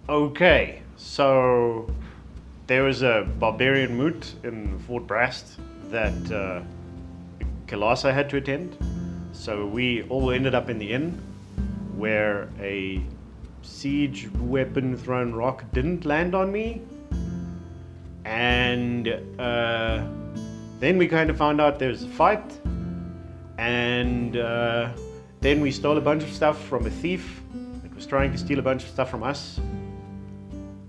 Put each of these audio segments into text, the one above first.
Okay, so there was a barbarian moot in Fort Brast that Khalasa had to attend. So we all ended up in the inn where a siege weapon thrown rock didn't land on me. And then we kind of found out there was a fight. And then we stole a bunch of stuff from a thief that was trying to steal a bunch of stuff from us.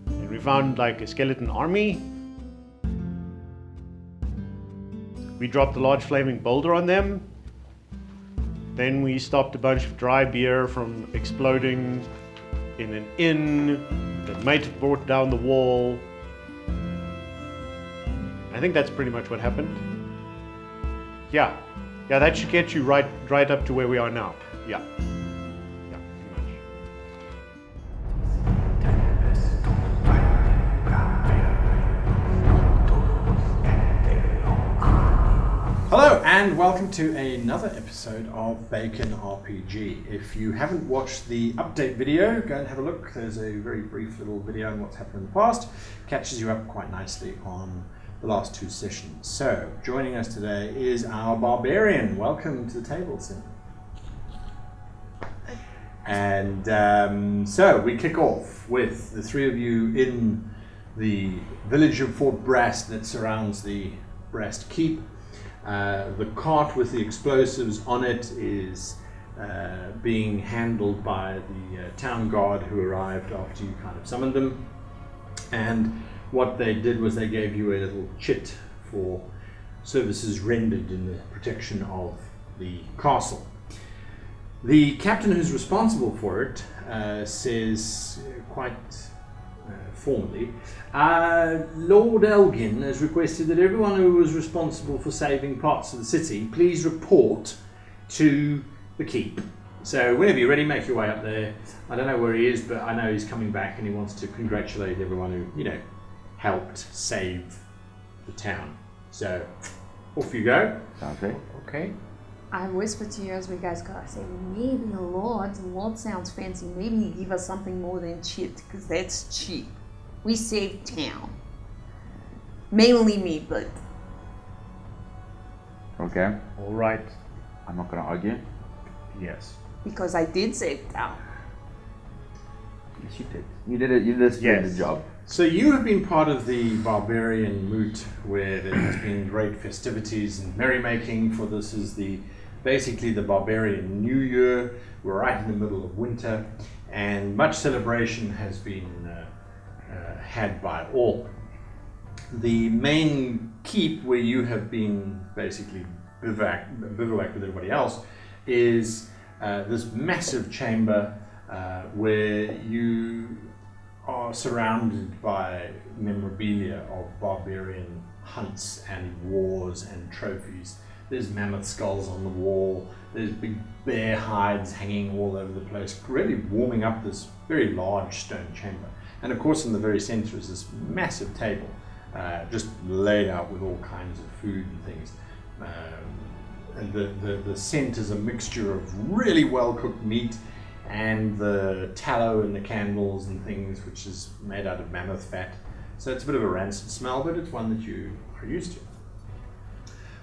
And we found like a skeleton army. We dropped a large flaming boulder on them. Then we stopped a bunch of dry beer from exploding in an inn that might have brought down the wall. I think that's pretty much what happened. Yeah, that should get you right up to where we are now. Yeah, pretty much. Hello and welcome to another episode of Baconrpg. If you haven't watched the update video, go and have a look. There's a very brief little video on what's happened in the past. Catches you up quite nicely on the last two sessions. So, joining us today is our barbarian. Welcome to the table, Sim. And so we kick off with the three of you in the village of Fort Brast that surrounds the Brast Keep. The cart with the explosives on it is being handled by the town guard who arrived after you kind of summoned them. And what they did was they gave you a little chit for services rendered in the protection of the castle. The captain who's responsible for it says quite formally, Lord Elgin has requested that everyone who was responsible for saving parts of the city please report to the keep. So whenever you're ready, make your way up there. I don't know where he is, but I know he's coming back and he wants to congratulate everyone who, helped save the town. So off you go. Sounds great. Okay. I whispered to you as we guys go, I say, maybe a lord. Lord sounds fancy. Maybe he give us something more than cheap, because that's cheap. We saved town. Mainly me, but... Okay. All right. I'm not gonna argue. Yes. because I did save town. Yes, you did. You did it. You did a splendid job. So you have been part of the Barbarian Moot, where there has been great festivities and merrymaking, for this is basically the Barbarian New Year. We're right in the middle of winter, and much celebration has been had by all. The main keep, where you have been basically bivouac with everybody else, is this massive chamber where you are surrounded by memorabilia of barbarian hunts and wars and trophies. There's mammoth skulls on the wall, there's big bear hides hanging all over the place, really warming up this very large stone chamber. And of course in the very center is this massive table, just laid out with all kinds of food and things. And the scent is a mixture of really well cooked meat and the tallow and the candles and things, which is made out of mammoth fat. So it's a bit of a rancid smell, but it's one that you are used to.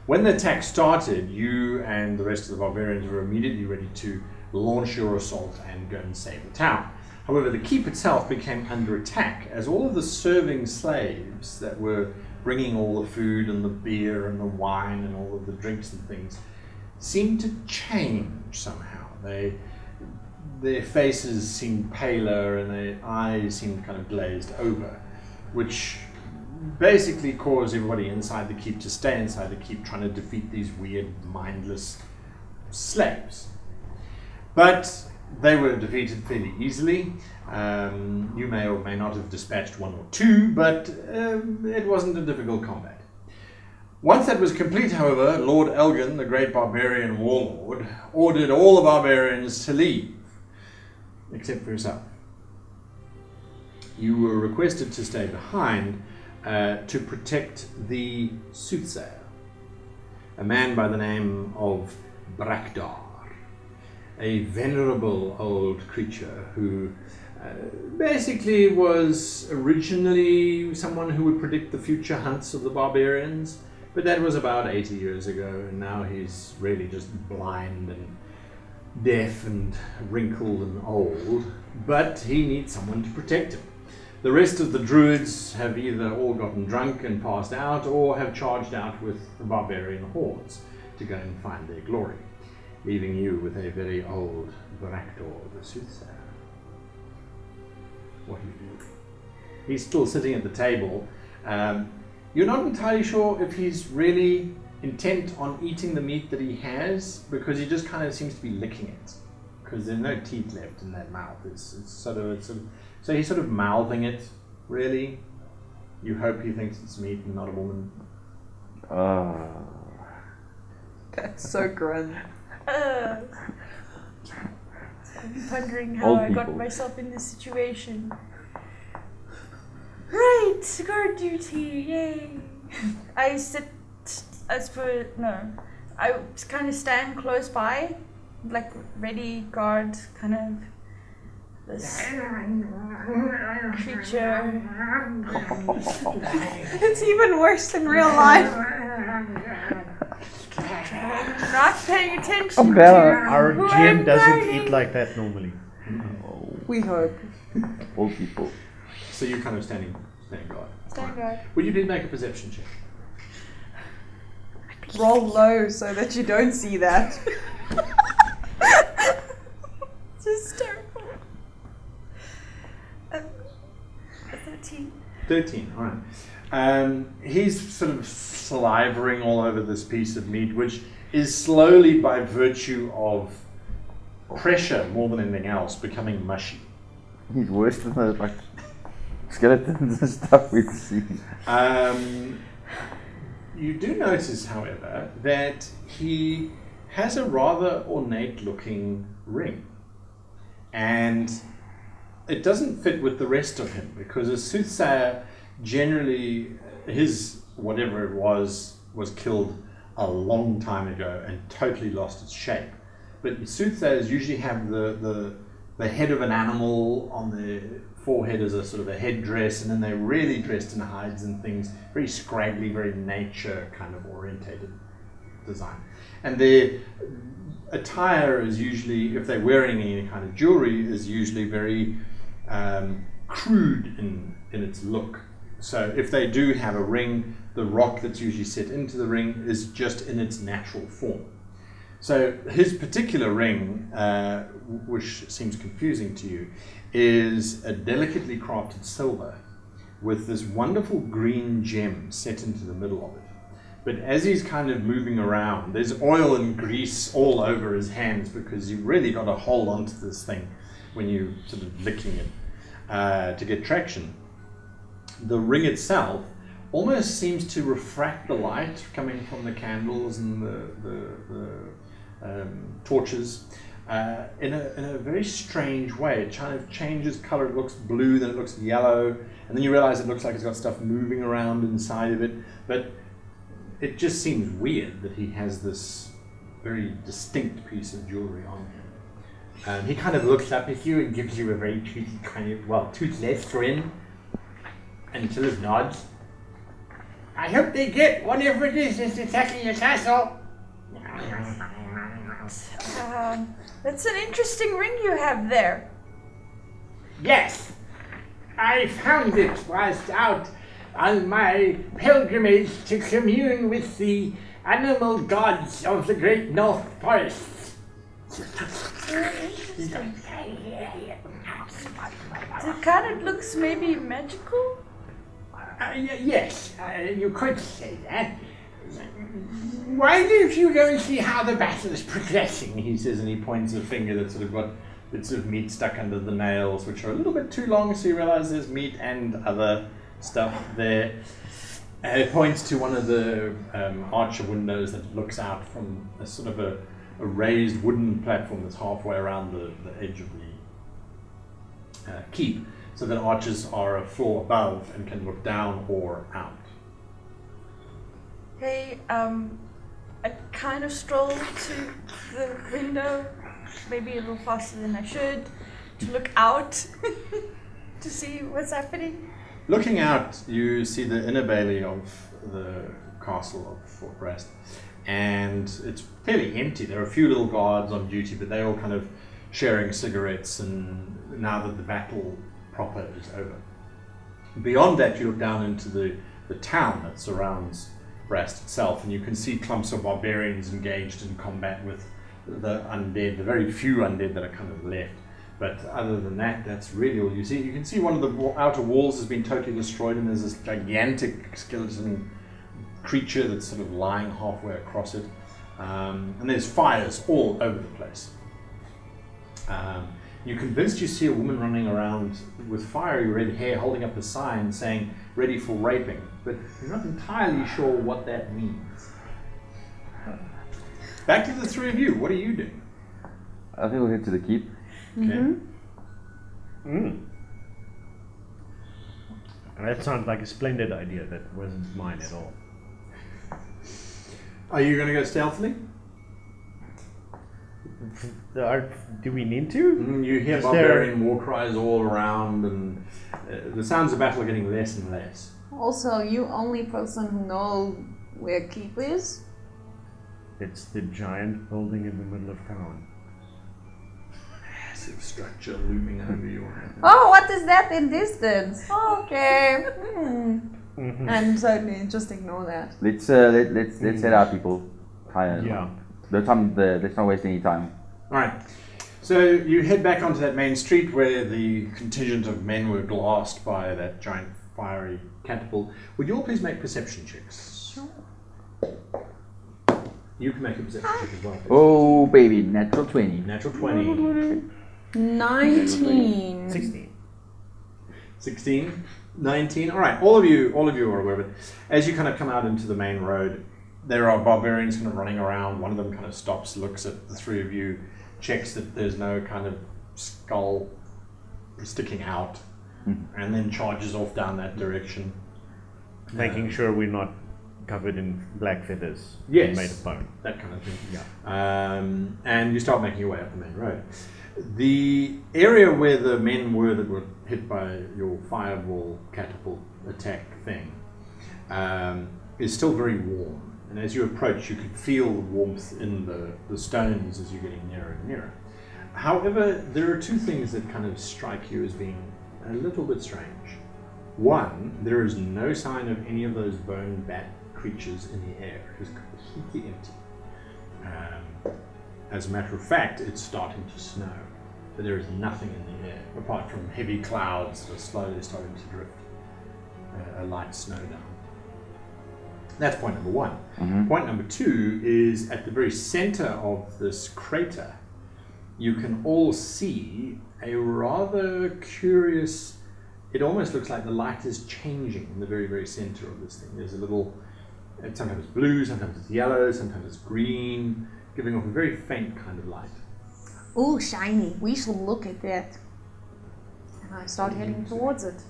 When the attack started, you and the rest of the barbarians were immediately ready to launch your assault and go and save the town. However, the keep itself became under attack as all of the serving slaves that were bringing all the food and the beer and the wine and all of the drinks and things seemed to change somehow. Their faces seemed paler and their eyes seemed kind of glazed over, which basically caused everybody inside the keep to stay inside the keep, trying to defeat these weird, mindless slaves. But they were defeated fairly easily. You may or may not have dispatched one or two, but it wasn't a difficult combat. Once that was complete, however, Lord Elgin, the great barbarian warlord, ordered all the barbarians to leave, except for yourself. You were requested to stay behind to protect the soothsayer, a man by the name of Barador, a venerable old creature who Basically was originally someone who would predict the future hunts of the barbarians, but that was about 80 years ago, and now he's really just blind and deaf and wrinkled and old, but he needs someone to protect him. The rest of the druids have either all gotten drunk and passed out, or have charged out with the barbarian hordes to go and find their glory, leaving you with a very old Barador, the soothsayer. What are you doing? He's still sitting at the table. You're not entirely sure if he's really intent on eating the meat that he has, because he just kind of seems to be licking it, because there's no teeth left in that mouth. So he's sort of mouthing it, really. You hope he thinks it's meat and not a woman. That's so grim. I'm wondering how Old I got people. myself in this situation. Right, guard duty, yay! I kind of stand close by, like ready guard, kind of this creature. It's even worse than real life. Not paying attention I'm to glad Our who GM I'm doesn't guarding. eat like that normally. We hope. Old people. So you're kind of standing guard. Stand guard. Would you please make a perception check? Roll low so that you don't see that. Just terrible. 13. 13, all right. He's sort of salivering all over this piece of meat, which is slowly, by virtue of pressure more than anything else, becoming mushy. He's worse than the like skeletons and stuff we've seen. You do notice, however, that he has a rather ornate-looking ring, and it doesn't fit with the rest of him, because a soothsayer generally, his whatever it was killed a long time ago and totally lost its shape. But soothsayers usually have the head of an animal on their forehead as a sort of a headdress, and then they're really dressed in hides and things, very scraggly, very nature kind of orientated design. And their attire is usually, if they're wearing any kind of jewelry, is usually very crude in its look. So if they do have a ring, the rock that's usually set into the ring is just in its natural form. So his particular ring, which seems confusing to you, is a delicately crafted silver with this wonderful green gem set into the middle of it. But as he's kind of moving around, there's oil and grease all over his hands, because you've really got to hold onto this thing when you're sort of licking it to get traction. The ring itself almost seems to refract the light coming from the candles and the torches in a very strange way. It kind of changes color. It looks blue, then it looks yellow, and then you realize it looks like it's got stuff moving around inside of it. But it just seems weird that he has this very distinct piece of jewelry on him. He kind of looks up at you and gives you a very toothy kind of, toothless grin, and sort of nods. I hope they get whatever it is that's attacking your castle. That's an interesting ring you have there. Yes, I found it whilst out on my pilgrimage to commune with the animal gods of the great North Forest. It kind of looks maybe magical. Yes, you could say that. Why don't you go and see how the battle is progressing? He says, and he points a finger that's sort of got bits of meat stuck under the nails, which are a little bit too long, so you realize there's meat and other stuff there. He points to one of the archer windows that looks out from a sort of a raised wooden platform that's halfway around the edge of the keep, so that archers are a floor above and can look down or out. Okay, I kind of stroll to the window, maybe a little faster than I should, to look out to see what's happening. Looking out, you see the inner bailey of the castle of Fort Brest, and it's fairly empty. There are a few little guards on duty, but they all kind of sharing cigarettes, and now that the battle proper is over. Beyond that, you look down into the town that surrounds Brest itself, and you can see clumps of barbarians engaged in combat with the undead, the very few undead that are kind of left. But other than that, that's really all you see. You can see one of the outer walls has been totally destroyed, and there's this gigantic skeleton creature that's sort of lying halfway across it. And there's fires all over the place. You're convinced you see a woman running around with fiery red hair holding up a sign saying, "Ready for raping," but you're not entirely sure what that means. Back to the three of you. What are you doing? I think we'll head to the keep. Okay. And that sounds like a splendid idea. That wasn't mine at all. Are you going to go stealthily? Do we need to? You hear Is barbarian war cries all around, and the sounds of battle are getting less and less. Also, you only person who know where keep is? It's the giant building in the middle of town. Massive structure looming over your head. Oh, what is that in distance? Okay. And certainly just ignore that. Let's head out, people. Tired. Yeah. Let's not waste any time. Alright, so you head back onto that main street where the contingent of men were glassed by that giant fiery catapult. Would you all please make perception checks? Sure. You can make a perception check as well, please. Oh, baby, natural 20. Natural 20. 19. 16. 16, 19. All right, all of you are aware of it. As you kind of come out into the main road, there are barbarians kind of running around. One of them kind of stops, looks at the three of you, checks that there's no kind of skull sticking out, and then charges off down that direction. Making sure we're not covered in black feathers. Yes. Made of bone. That kind of thing. Yeah. And you start making your way up the main road. The area where the men were that were hit by your fireball catapult attack thing is still very warm. And as you approach, you could feel the warmth in the stones as you're getting nearer and nearer. However, there are two things that kind of strike you as being a little bit strange. One, there is no sign of any of those bone bat creatures in the air. It is completely empty. As a matter of fact, it's starting to snow, but there is nothing in the air apart from heavy clouds that are slowly starting to drift a light snow down. That's point number one. Point number two is at the very center of this crater, you can all see a rather curious, it almost looks like the light is changing in the very, very center of this thing. There's a little, sometimes it's blue, sometimes it's yellow, sometimes it's green, giving off a very faint kind of light. Ooh, shiny. We should look at that. And I start heading towards it.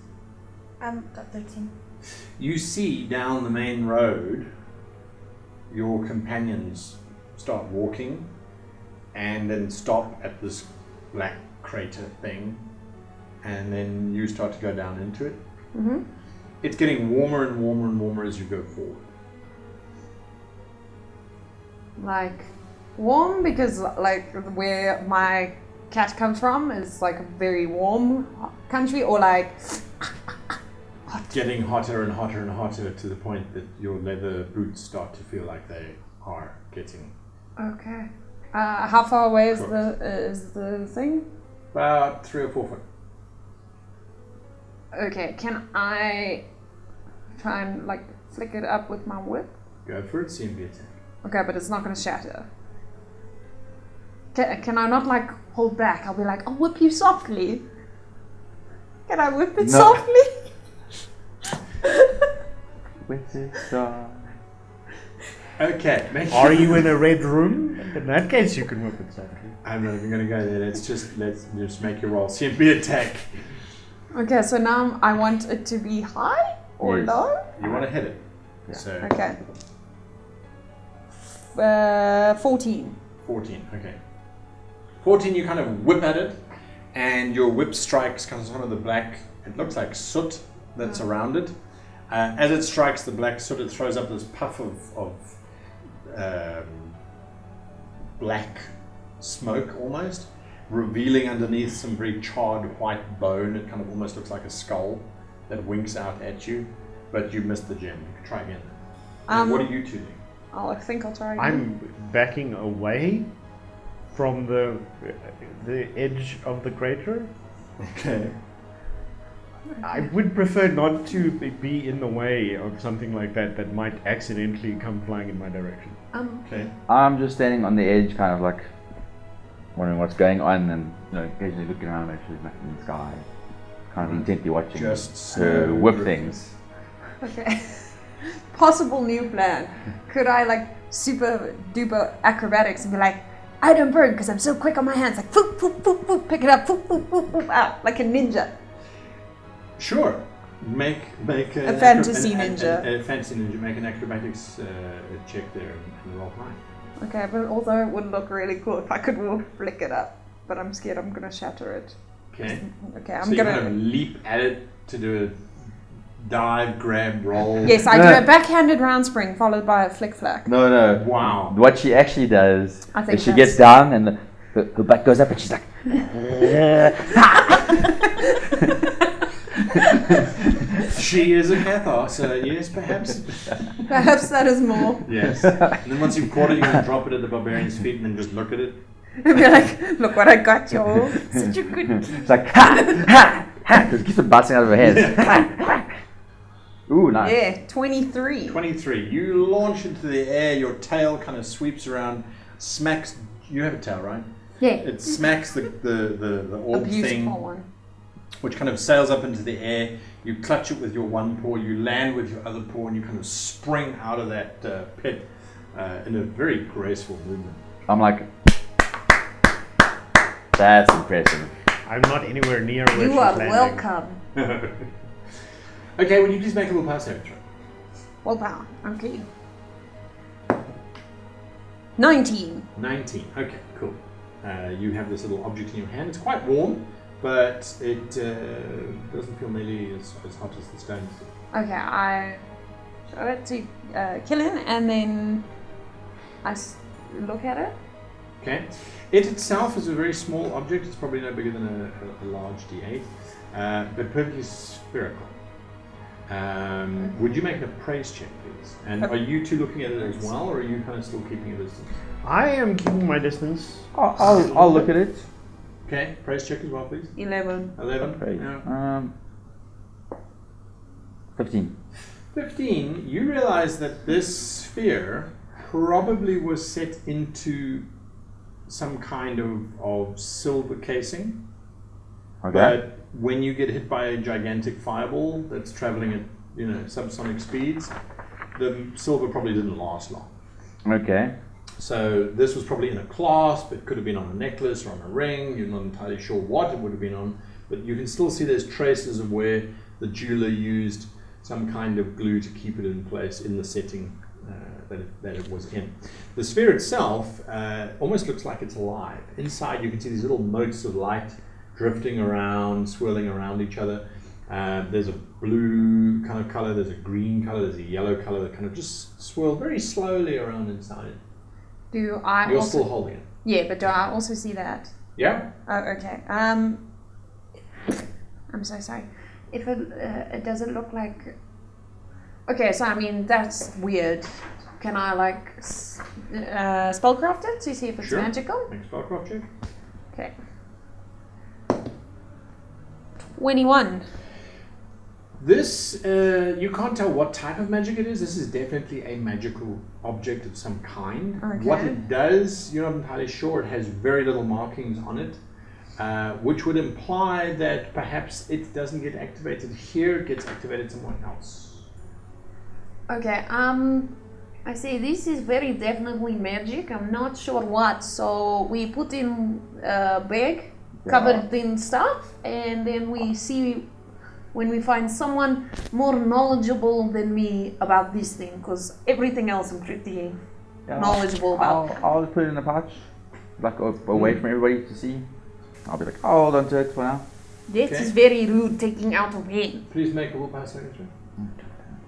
Got 13. You see down the main road, your companions start walking and then stop at this black crater thing, and then you start to go down into it. It's getting warmer and warmer and warmer as you go forward. Like, warm because, like, where my cat comes from is, like, a very warm country, or, like... Getting hotter and hotter and hotter to the point that your leather boots start to feel like they are getting... Okay. How far away is the thing? About 3 or 4 foot. Okay, can I try and, like, flick it up with my whip? Go for it, CMB attack. Okay, but it's not going to shatter. Can I not, like, hold back? I'll be like, I'll whip you softly. Can I whip it softly? With it star. Okay. Are you in a red room? In that case, you can whip it softly. I'm not even going to go there. Let's just make your roll. CMB attack. Okay, so now I want it to be high or Yes. low? You want to hit it. Yeah. So Okay. 14. 14, okay. 14, you kind of whip at it, and your whip strikes kind of some of the black, it looks like soot that's around it. As it strikes the black soot, it throws up this puff of black smoke almost, revealing underneath some very charred white bone. It kind of almost looks like a skull that winks out at you, but you missed the gem. You can try again. And what are you two doing? I think I'll try again. I'm backing away from the edge of the crater. Okay. I would prefer not to be in the way of something like that might accidentally come flying in my direction. Okay. I'm just standing on the edge, kind of like wondering what's going on, and occasionally looking around, make sure there's nothing in the sky. Kind of intently watching Just her whip things. Okay. Possible new plan. Could I like super duper acrobatics and be like, I don't burn because I'm so quick on my hands, like foop, foop, foop, foop, pick it up, foop, foop, foop, foop, out, like a ninja. Sure. Make A fantasy ninja. A fantasy ninja. Make an acrobatics check there and roll high. Okay, but although it would look really cool if I could flick it up, but I'm scared I'm gonna shatter it. Okay. Okay, I'm So you gonna. kind of leap at it to do a dive, grab, roll. Yes, I do a backhanded round spring followed by a flick flack. No. Wow. What she actually does I think is she that's- gets down and her back goes up and she's like, She is a Cathar, so yes, perhaps. Perhaps that is more. Yes. And then once you've caught it, you can drop it at the barbarian's feet and then just look at it. And be like, look what I got, y'all. Such a good. it's like, ha, ha, ha, because it keeps on bouncing out of her hands. Ooh, nice. Yeah, 23. 23. You launch into the air, your tail kind of sweeps around, smacks. You have a tail, right? Yeah. It smacks the A orb beautiful thing, one. which kind of sails up into the air. You clutch it with your one paw, you land with your other paw, and you kind of spring out of that pit in a very graceful movement. I'm like, that's impressive. I'm not anywhere near where You she's are landing. welcome. Okay, will you please make a willpower saving throw? Willpower. Okay. 19. 19. Okay, cool. You have this little object in your hand. It's quite warm, but it doesn't feel nearly as hot as the stones do. Okay, I show it to Killian and then I look at it. Okay. It itself is a very small object. It's probably no bigger than a large D8, but perfectly spherical. Would you make an appraise check, please? And are you two looking at it as well, or are you kind of still keeping a distance? I am keeping my distance. I'll look at it. Okay, appraise check as well, please. 11. 11. Great. Yeah. 15. 15. You realize that this sphere probably was set into some kind of silver casing. Okay. But when you get hit by a gigantic fireball that's traveling at subsonic speeds, the silver probably didn't last long. Okay. So this was probably in a clasp. It could have been on a necklace or on a ring. You're not entirely sure what it would have been on, but you can still see there's traces of where the jeweler used some kind of glue to keep it in place in the setting that it was in. The sphere itself almost looks like it's alive. Inside you can see these little motes of light drifting around, swirling around each other. There's a blue kind of color, there's a green color, there's a yellow color that kind of just swirl very slowly around inside it. Do I You're also... still holding it. Yeah, but do I also see that? Yeah? Oh, okay. I'm so sorry. If it does it look like... Okay, so I mean, that's weird. Can I like spellcraft it to see if it's Sure. magical? Make a spellcraft check. Okay. 21. This, you can't tell what type of magic it is. This is definitely a magical object of some kind. Okay. What it does, you're not entirely sure. It has very little markings on it, which would imply that perhaps it doesn't get activated here, it gets activated somewhere else. Okay, I see this is very definitely magic. I'm not sure what. So we put in a bag covered in stuff, and then we see when we find someone more knowledgeable than me about this thing, because everything else I'm pretty knowledgeable about. I'll just put it in a pouch, like away from everybody to see. I'll be like, oh, hold on to it for now. This Okay. is very rude, taking out a pen. Please make a willpower saving throw.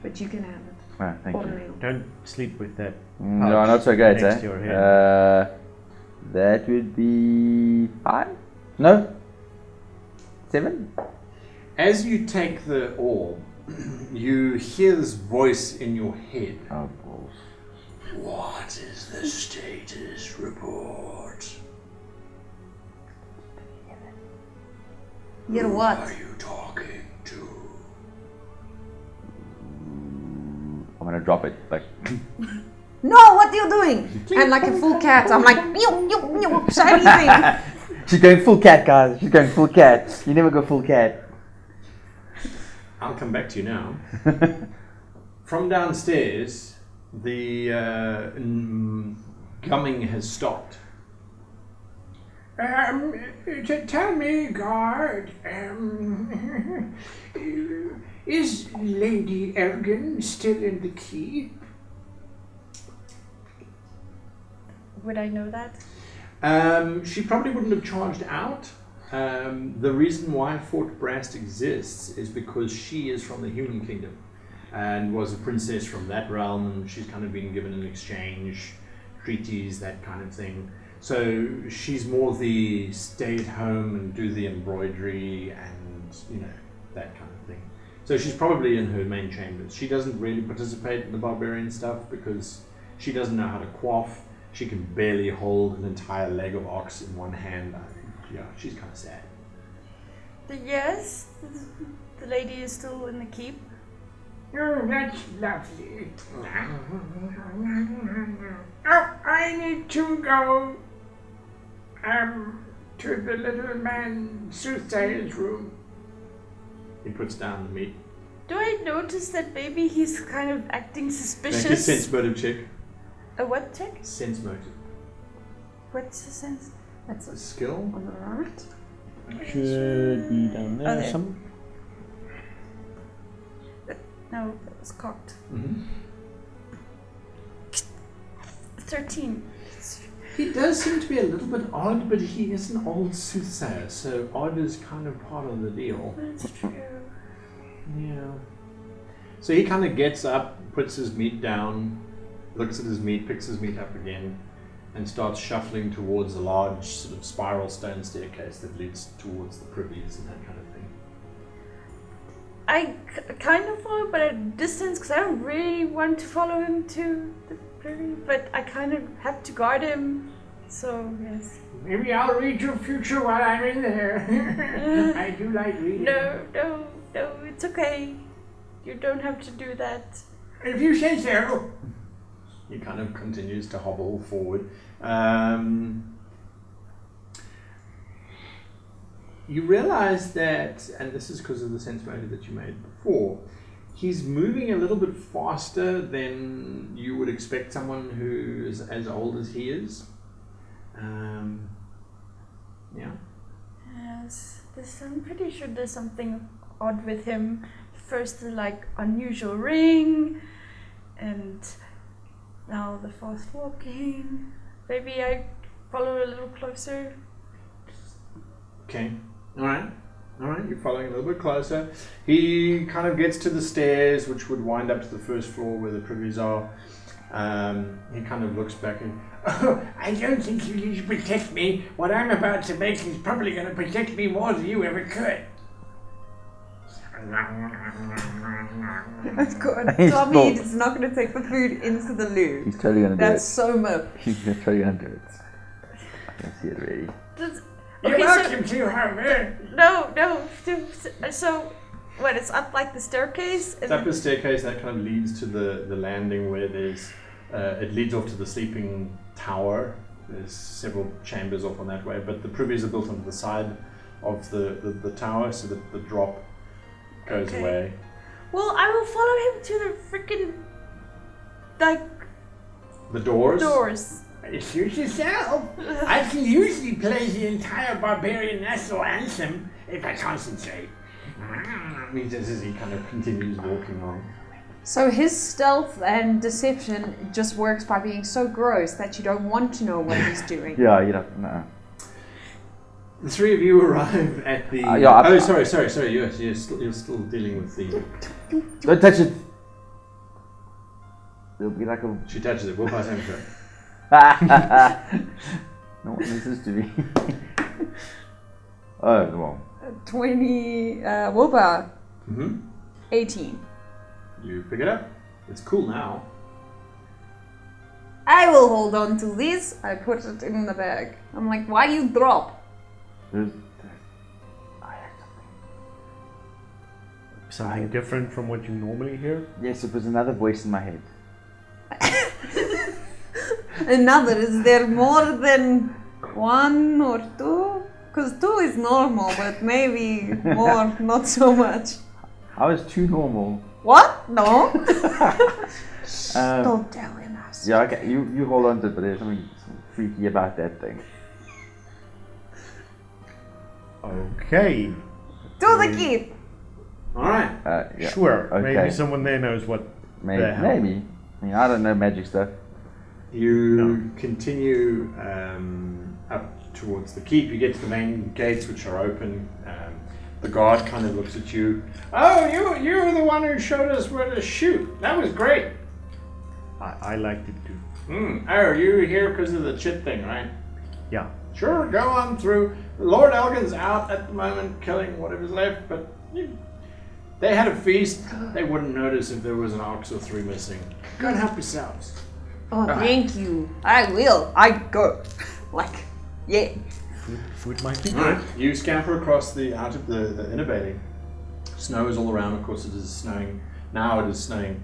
But you can have it. Oh, thank Or you. no. Don't sleep with that. No, pouch not so great, next eh? to your head. That would be 5? No? 7? As you take the orb, you hear this voice in your head. Oh, balls. What is the status report? Hear Who what? are you talking to? I'm gonna drop it. Like, No, what are you doing? And like a full cat, I'm like, say anything. she's going full cat, guys. She's going full cat. You never go full cat. I'll come back to you now. From downstairs, the gumming has stopped. Tell me, guard, is Lady Elgin still in the keep? Would I know that? She probably wouldn't have charged out. The reason why Fort Brast exists is because she is from the human kingdom and was a princess from that realm, and she's kind of been given an exchange, treaties, that kind of thing. So she's more the stay at home and do the embroidery and, you know, that kind of thing. So she's probably in her main chambers. She doesn't really participate in the barbarian stuff because she doesn't know how to quaff. She can barely hold an entire leg of ox in one hand. Yeah, she's kind of sad. Yes, the lady is still in the keep. Oh, that's lovely. Oh, I need to go to the little man soothsayer's room. He puts down the meat. Do I notice that maybe he's kind of acting Make a suspicious? sense motive check. A what check? Sense motive. What's the sense? That's A skill. on the right. Should be down there. there. Some. No, that was cocked. Mm-hmm. 13. He does seem to be a little bit odd, but he is an old soothsayer, so odd is kind of part of the deal. That's true. Yeah. So he kind of gets up, puts his meat down, looks at his meat, picks his meat up again, and starts shuffling towards a large sort of spiral stone staircase that leads towards the privies and that kind of thing. I kind of follow, but at a distance, because I don't really want to follow him to the privy, but I kind of have to guard him, so yes. Maybe I'll read your future while I'm in there. I do like reading. No, it's okay. You don't have to do that. If you say so. He kind of continues to hobble forward. You realize that, and this is because of the sense motive that you made before, he's moving a little bit faster than you would expect someone who is as old as he is. Yeah. Yes, I'm pretty sure there's something odd with him. First, the unusual ring, and now the fast walking. Maybe I follow a little closer. Okay. Alright, you're following a little bit closer. He kind of gets to the stairs, which would wind up to the first floor where the privies are. He kind of looks back and, Oh, I don't think you need to protect me. What I'm about to make is probably going to protect me more than you ever could. That's good. He's Tommy full. is not going to take the food into the loo. He's totally gonna do That's it. so much. He's totally gonna do it. I can see it already. You're welcome to, however. No. So, what? It's up like the staircase. it's up a staircase that kind of leads to the landing where there's, it leads off to the sleeping tower. There's several chambers off on that way, but the privies are built on the side of the tower so that the drop goes Okay. away. Well, I will follow him to the freaking The doors? doors. Suit yourself. I can usually play the entire barbarian national anthem if I concentrate. He does as he kind of continues walking on. So his stealth and deception just works by being so gross that you don't want to know what he's doing. Yeah, you don't. No. The three of you arrive at the. Sorry. You're still dealing with the. Don't touch it. There'll be like a. She touches it. We'll pass over to her. No one listens to me. Oh, well. 20. Willpower. 18. You pick it up. It's cool now. I will hold on to this. I put it in the bag. I'm like, why you drop? I had something. Something different from what you normally hear? Yes, it was another voice in my head. Another, is there more than one or two? Because two is normal, but maybe more, not so much. How is 2 normal? What? No. Don't tell him us. Yeah, okay, you hold on to it, but there's something freaky about that thing. Okay. To the kid. Alright. Yeah. Sure. Okay. Maybe someone there knows what the hell. Maybe. I mean, I don't know magic stuff. You continue up towards the keep. You get to the main gates, which are open. The guard kind of looks at you. Oh, you were the one who showed us where to shoot. That was great. I liked it too. Oh, you're here because of the chit thing, right? Yeah. Sure, go on through. Lord Elgin's out at the moment, killing whatever's left, but they had a feast. They wouldn't notice if there was an ox or 3 missing. Go and help yourselves. Oh, thank you. I will. I go. Like, yeah. Food might be Right. good. You scamper across out of the inner bailey. Snow is all around. Of course, it is snowing. Now it is snowing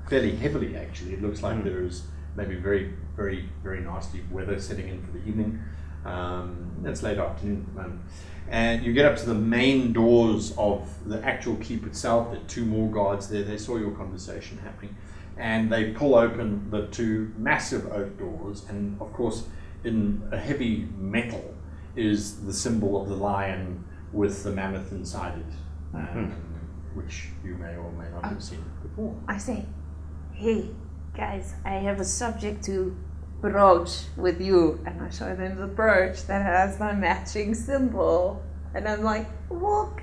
fairly heavily, actually. It looks like there's maybe very, very, very nasty weather setting in for the evening. It's late afternoon at the moment. And you get up to the main doors of the actual keep itself. There are 2 more guards there. They saw your conversation happening. And they pull open the 2 massive oak doors. And of course, in a heavy metal is the symbol of the lion with the mammoth inside it, which you may or may not have seen before. I say, hey, guys, I have a subject to broach with you. And I show them the brooch that has my matching symbol. And I'm like, look.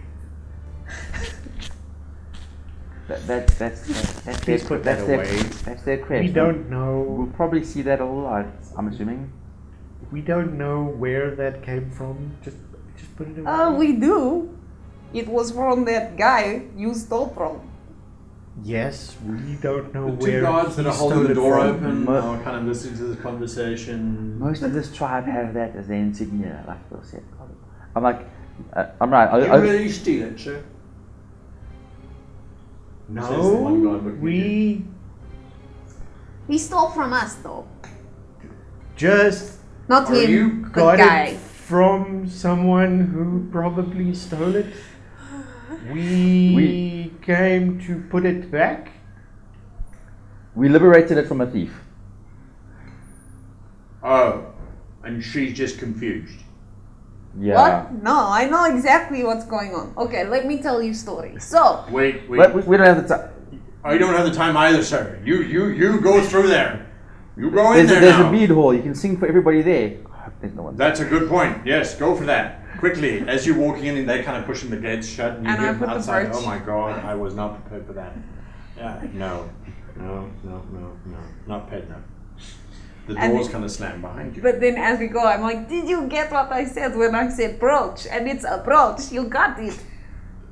That's Please put that away. That's their credit. We don't know. We'll probably see that a lot, I'm assuming. We don't know where that came from. Just put it away. Oh, we do. It was from that guy you stole from. Yes, we don't know The 2 where. guards that he are holding stole the it door from. open are kind of listening to the conversation. Most of this tribe have that as their insignia, like Phil said. I'm like, I'm right. You really steal it, sir? Says the one guy No, looking at we He stole from us, though. just Not Are him, you the got guy. it from someone who probably stole it. We came to put it back. We liberated it from a thief. Oh, and she's just confused. Yeah. What? No, I know exactly what's going on. Okay, let me tell you a story. So, Wait. But we don't have the time. I don't have the time either, sir. You go through there. You go in there There's now. a bead hall. You can sing for everybody there. There's no one. That's a good point. Yes, go for that. Quickly, as you're walking in and they kind of pushing the gates shut and you And hear I from put the outside, brooch. oh my god, I was not prepared for that. Yeah, no. Not prepared, no. The And- doors kind of slam behind you. but then as we go, I'm like, did you get what I said when I said brooch? And it's a brooch. You got it.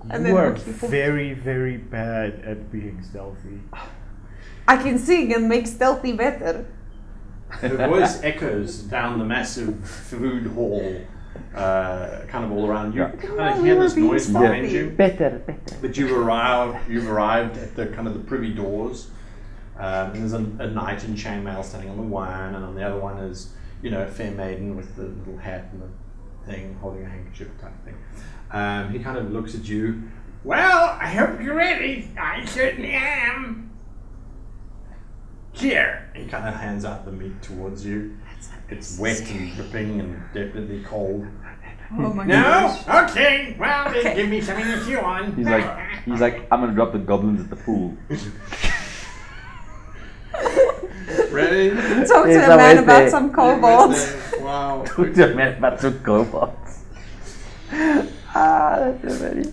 And You are people- very, very bad at being stealthy. I can sing and make stealthy better. Her voice echoes down the massive food hall, kind of all around you. You kind of hear this noise behind you. Better. But you've arrived at the kind of the privy doors. And there's a knight in chainmail standing on the one, and on the other one is, a fair maiden with the little hat and the thing, holding a handkerchief type thing. He kind of looks at you. Well, I hope you're ready. I certainly am. Here. He kind of hands out the meat towards you. It's wet and dripping and definitely cold. Oh my No? gosh. Okay. Well, then give me something to chew on. He's like, I'm gonna drop the goblins at the pool. Ready? Talk to Yes, a I man went about there. some kobolds. Wow. Toeter met maar zo'n kobolds. That's so funny.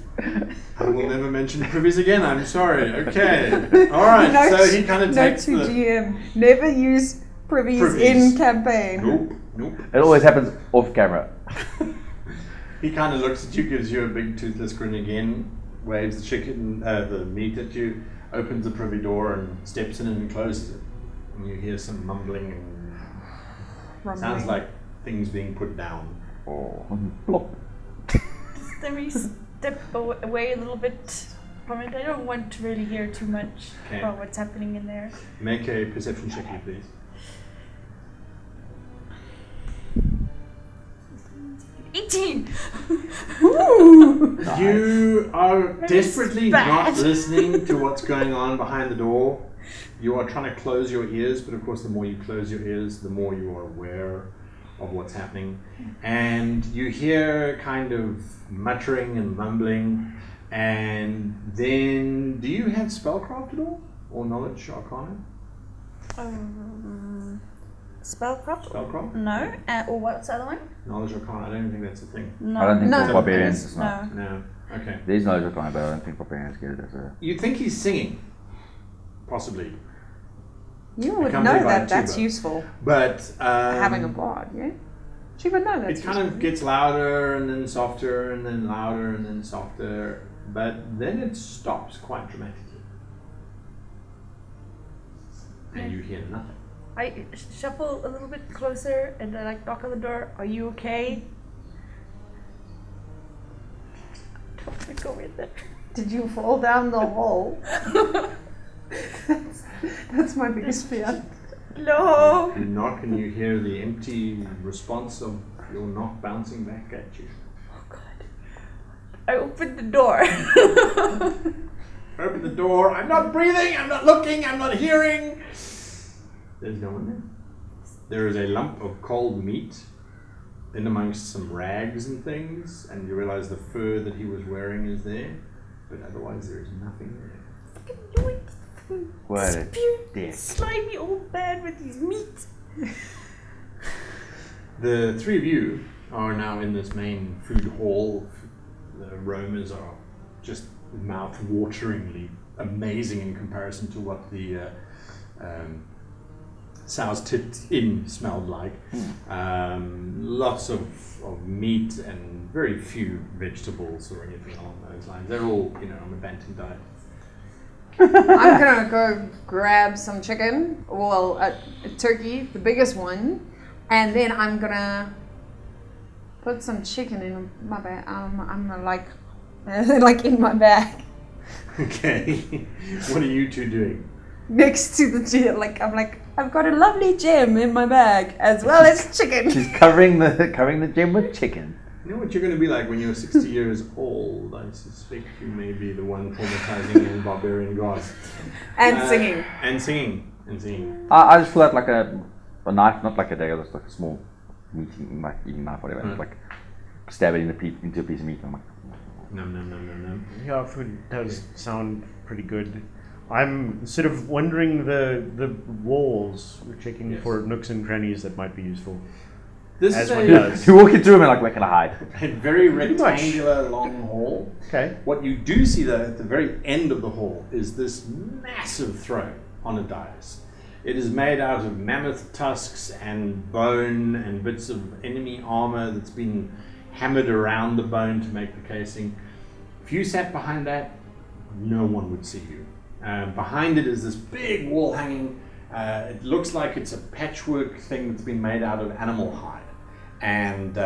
I will never mention privies again, I'm sorry. Okay. Alright, so he kind of takes to the... GM. Never use privies in campaign. Nope. It always happens off camera. He kind of looks at you, gives you a big toothless grin again, waves the meat at you, opens the privy door and steps in and closes it. And you hear some mumbling and sounds like things being put down. Plop. Let me step away a little bit from it. I don't want to really hear too much about what's happening in there. Make a perception check, please. 18! You are desperately bad. not listening to what's going on behind the door. You are trying to close your ears, but of course the more you close your ears, the more you are aware of what's happening. And you hear kind of muttering and mumbling. And then, do you have spellcraft at all? Or knowledge arcana? Spellcraft? Spellcraft? No. Or what's the other one? Knowledge arcana, I don't think that's a thing. No. I don't think No. for barbarians it's not. No. Okay. There's no logic on it, but I don't think barbarians get it as a... You think he's singing? Possibly. You would know Accompanied by a that that's tuba. useful. But Having a bard, yeah? She would know that's it kind of gets louder and then softer and then louder and then softer, but then it stops quite dramatically. And you hear nothing. I shuffle a little bit closer and I knock on the door. Are you okay? Don't want to go in there. Did you fall down the hole? That's my biggest fear. No. You knock and you hear the empty response of your knock bouncing back at you. Oh God. I opened the door. Open the door. I'm not breathing. I'm not looking. I'm not hearing. There's no one there. There is a lump of cold meat in amongst some rags and things, and you realize the fur that he was wearing is there, but otherwise there is nothing there. What a dick. Slimy old man with his meat. The three of you are now in this main food hall. The aromas are just mouth-wateringly amazing in comparison to what the Sow's Tit Inn smelled like. Lots of meat and very few vegetables or anything along those lines. They're all, on a Bantam diet. I'm gonna go grab some chicken, well, a turkey, the biggest one, and then I'm gonna put some chicken in my bag. I'm like in my bag Okay. What are you two doing? next to the gem. I've got a lovely gem in my bag as well as chicken. She's covering the gem with chicken. You know what you're going to be like when you're 60 years old? I suspect you may be the one traumatizing and barbarian gods. And singing. And singing. I just pull out like a knife, not like a dagger, just like a small meat eating knife, whatever. Right. Like stab it into a piece of meat. I'm like, No. Yeah, food does sound pretty good. I'm sort of wondering the walls. We're checking Yes. for nooks and crannies that might be useful. This As is one a does. you walk into a room and like, where can I hide? very rectangular long hall. Okay. What you do see though at the very end of the hall is this massive throne on a dais. It is made out of mammoth tusks and bone and bits of enemy armor that's been hammered around the bone to make the casing. If you sat behind that, no one would see you. Behind it is this big wall hanging. It looks like it's a patchwork thing that's been made out of animal hide. And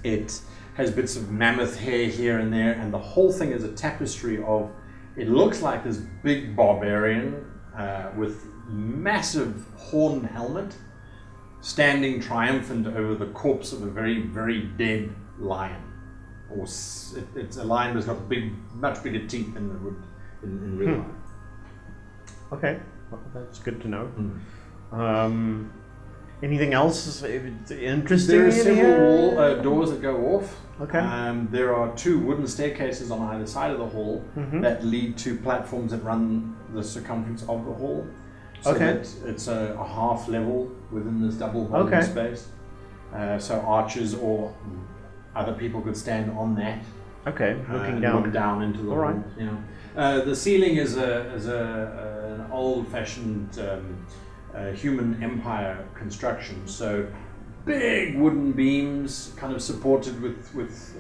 it has bits of mammoth hair here and there, and the whole thing is a tapestry of, it looks like this big barbarian with massive horned helmet standing triumphant over the corpse of a very, very dead lion. It's a lion that's got much bigger teeth than it would in real life. Okay. Well, that's good to know. Anything else interesting? There are in several here? doors that go off. Okay. There are two wooden staircases on either side of the hall that lead to platforms that run the circumference of the hall. So Okay. that it's a half level within this double volume space. So archers or other people could stand on that. Okay, looking and down. look down into the All right. hall. Yeah. The ceiling is an old-fashioned human empire construction. So big wooden beams, kind of supported with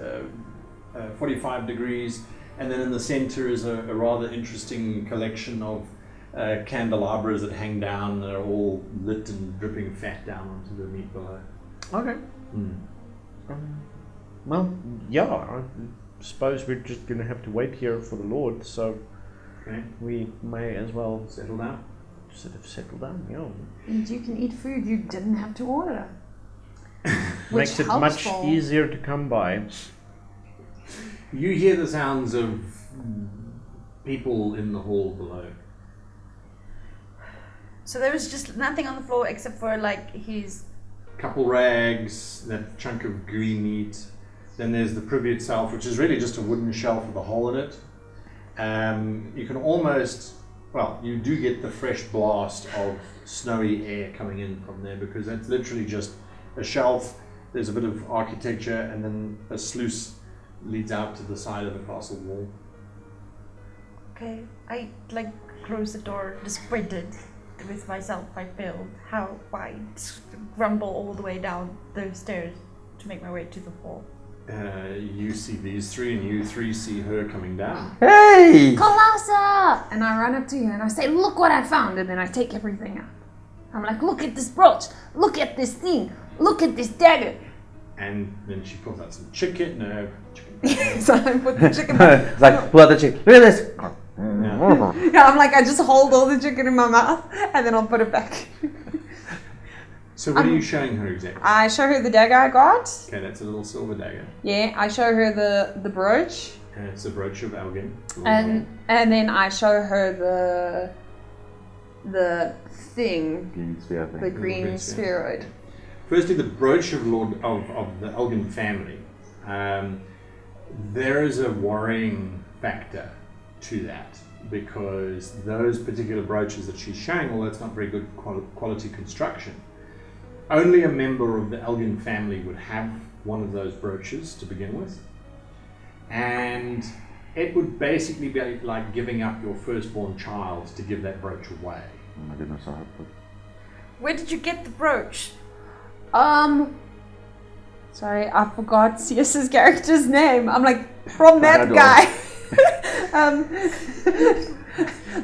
45 degrees, and then in the center is a rather interesting collection of candelabras that hang down. They're all lit and dripping fat down onto the meat below. Okay. Well, yeah, I suppose we're just going to have to wait here for the Lord, so Okay. we may as well Settle down. sort of settle down, yeah. And you can eat food you didn't have to order. Makes it much easier to come by. You hear the sounds of people in the hall below. So there was just nothing on the floor except for like his. Couple rags, that chunk of green meat. Then there's the privy itself, which is really just a wooden shelf with a hole in it. You can almost, well, you do get the fresh blast of snowy air coming in from there because that's literally just a shelf. There's a bit of architecture, and then a sluice leads out to the side of the castle wall. Okay, I like close the door, disappointed with myself. I failed. How I grumble all the way down those stairs to make my way to the hall. You see these three, and you three see her coming down. Hey! Khalasa! And I run up to you and I say, look what I found, and then I take everything out. I'm like, look at this brooch, look at this thing, look at this dagger. And then she pulls out some chicken. No, chicken. So I put the chicken back. It's like, pull out the chicken. Look at this! Yeah, I'm like, I just hold all the chicken in my mouth and then I'll put it back. So what are you showing her exactly? I show her the dagger I got. Okay, that's a little silver dagger. Yeah, I show her the brooch. And it's a brooch of Elgin. And then I show her the thing, Green sphere thing. the green green spheroid. Firstly, the brooch of the Elgin family. There is a worrying factor to that because those particular brooches that she's showing, although it's not very good quality construction, only a member of the Elgin family would have one of those brooches to begin with. And it would basically be like giving up your firstborn child to give that brooch away. Oh my goodness, I hope that. Where did you get the brooch? Sorry, I forgot CS's character's name. I'm like, from that Barador. guy.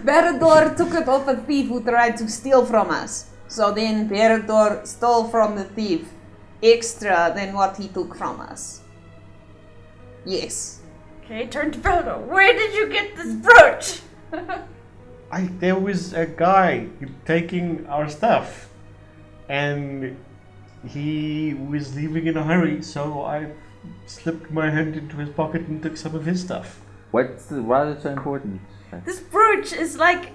Barador took it off a thief who tried to steal from us. So then Barador stole from the thief extra than what he took from us. Yes. Okay, turn to Barador. Where did you get this brooch? There was a guy taking our stuff, and he was leaving in a hurry, so I slipped my hand into his pocket and took some of his stuff. Why is it so important? This brooch is like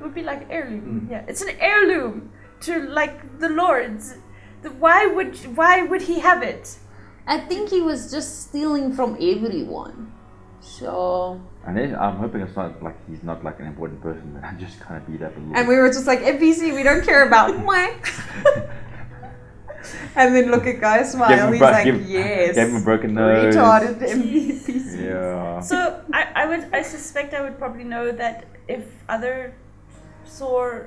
would be like heirloom. Yeah, it's an heirloom to like the lords. Why would he have it? I think he was just stealing from everyone. So... And then I'm hoping it's not like he's not like an important person, but I'm just kind of beat up a little. And we were just like, NPC, we don't care about. And then look at Guy smile. He's like, yes. Gave him a broken nose. Retarded NPC. Yeah. So I suspect I would probably know that if other saw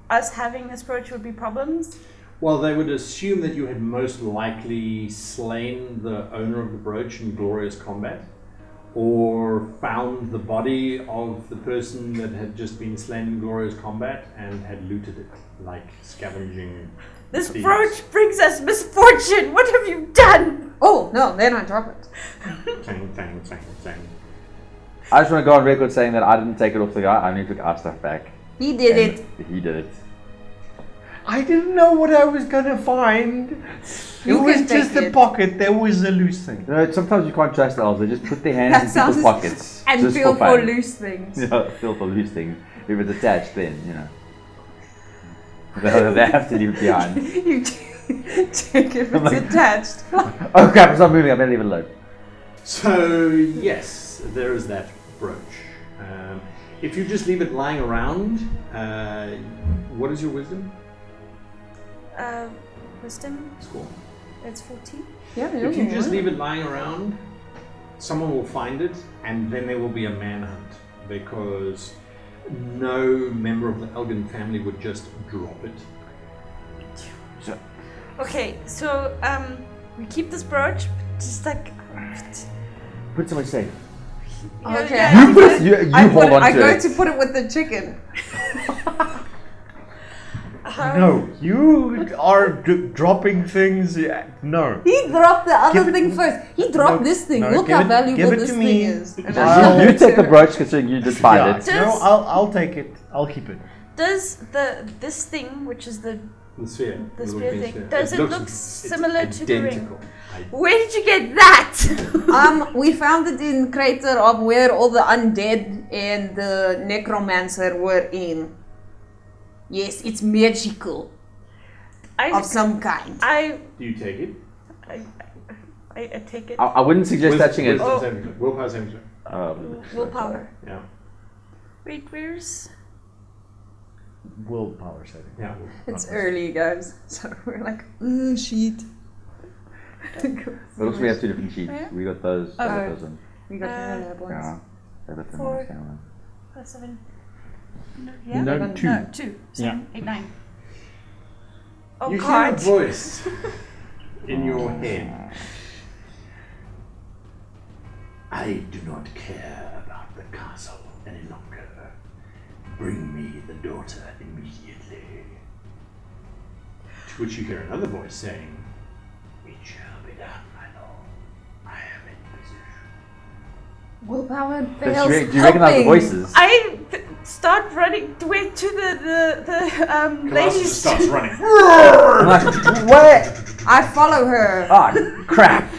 us having this brooch would be problems. Well, they would assume that you had most likely slain the owner of the brooch in glorious combat, or found the body of the person that had just been slain in glorious combat and had looted it, like scavenging. This thieves. brooch brings us misfortune. What have you done? Oh, no, then I drop it. Tang, tang, tang, tang. I just want to go on record saying that I didn't take it off the guy. I only took our stuff back. He did And it. He did it. I didn't know what I was gonna find. You It was can just take a it. pocket. There was a loose thing. You know, sometimes you can't trust elves. They just put their hands That in sounds- people's pockets. And just feel for for fun. loose things. Yeah, feel for loose things. If it's attached, then, you know. They have to leave it behind. You take it if I'm it's like- attached. Oh crap, it's not moving. I better leave it alone. So yes, there is that brooch. If you just leave it lying around, what is your wisdom Wisdom. score? That's 14. Yeah, If you just leave it lying around, someone will find it, and then there will be a manhunt, because no member of the Elgin family would just drop it. Okay, so we keep this brooch, just like. Put somewhere safe. Okay. Yeah, You I hold on I to go it. to put it with the chicken. No, you are dropping things. No. He dropped the other Give it- thing first. He dropped No, this thing. no, Look give how it- valuable give it this to thing me. is. And Yeah, I You showed take it the to brooch considering you just find Yeah, it. no, I'll take it. I'll keep it. Does this thing, which is the The sphere. The little sphere green thing. sphere. Does it looks- look it's similar to the ring? identical. where did you get that? We found it in crater of where all the undead and the necromancer were in. Yes, it's magical of some kind. Do you take it? I take it. I wouldn't suggest touching it. Wisdom saving throw. Willpower saving throw. Willpower. Yeah. Wait, where's? Willpower saving. Yeah. It's early, guys, so we're like, oh shit. But also we have two different sheets. Yeah. We got those. Oh. We got those ones. We got the lab ones. Yeah. They got them 4. on the scanner. +7. No, yeah. No, 2. No, 2. 7, 8, 9. Oh You hear a God. voice in your head. I do not care about the castle any longer. Bring me the daughter immediately. To which you hear another voice saying, it shall be done, my lord. I am in position. Willpower Do fails. you recognize the voices? I start running to the Khalasa ladies. starts running. I'm like, where? I follow her. Oh, crap.